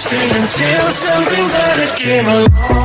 Until something better came along.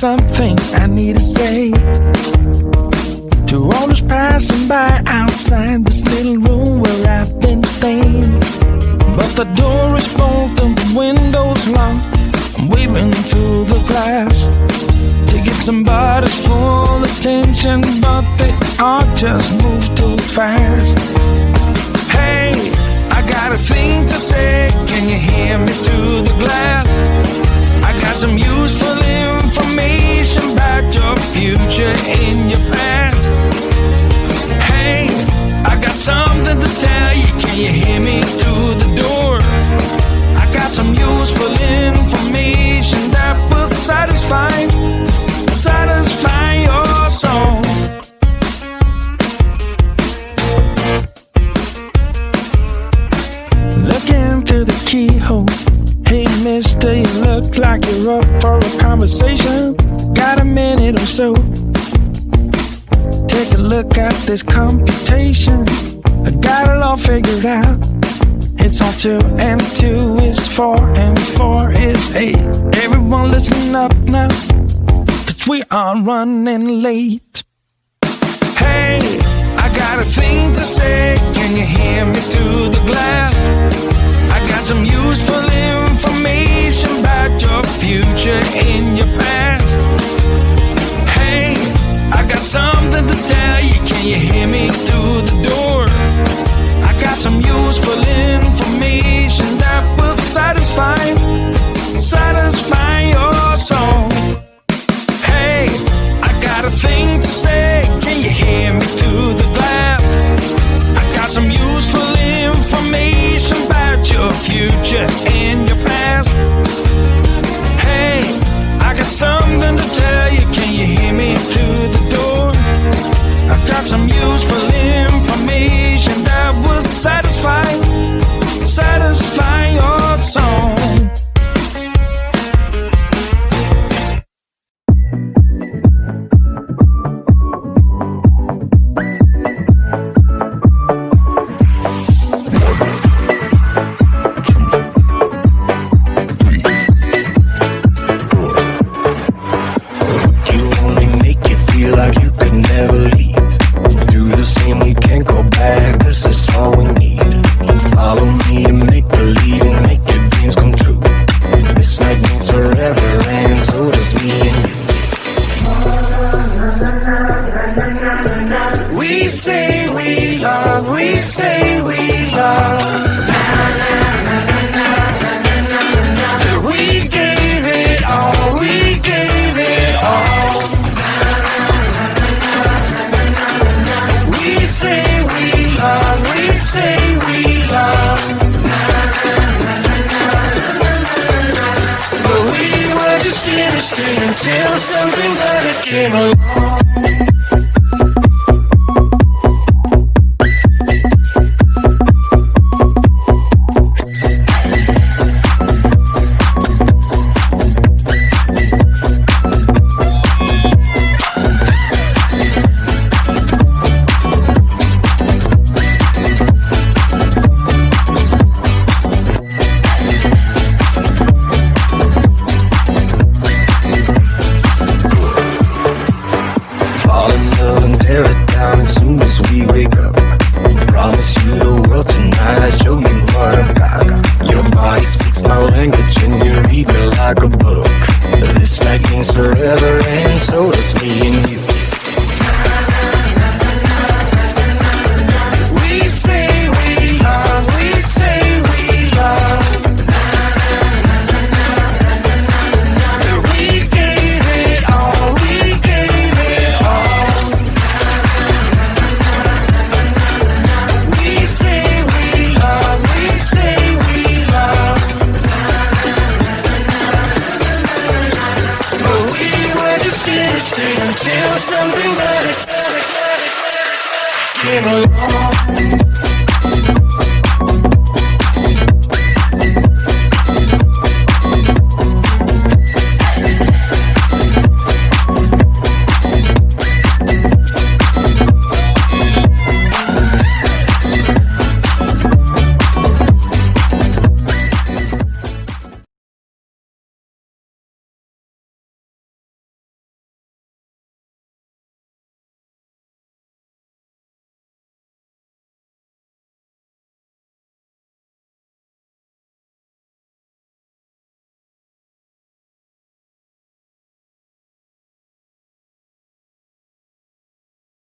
something I need to say to all those passing by outside this little room where I've been staying. But the door is bolted, the window's locked. I'm waving through the glass to get somebody's full attention, but they all just move too fast. Hey, I got a thing to say, can you hear me through the glass? I got some useful information about your future and your past. Hey, I got something to tell you, can you hear me through the door? I got some useful information that will satisfy your soul. Looking through the keyhole. Hey mister, you look like you're up for a conversation. Got a minute or so? Take a look at this computation. I got it all figured out. It's all 2 and 2 is 4 and 4 is 8. Everyone listen up now, 'cause we are running late. Hey, I got a thing to say, can you hear me through the glass? I got some useful information about your future and your past. Hey, I got something to tell you, can you hear me through the door? I got some useful information that will satisfy your soul. Hey, I got a thing to say, can you hear me through the glass? I got some useful information about your future and your past. Hey, I got something to tell you, can you hear me through the door? I got some useful information that will satisfy your soul. Until something better came along. Until something better came along.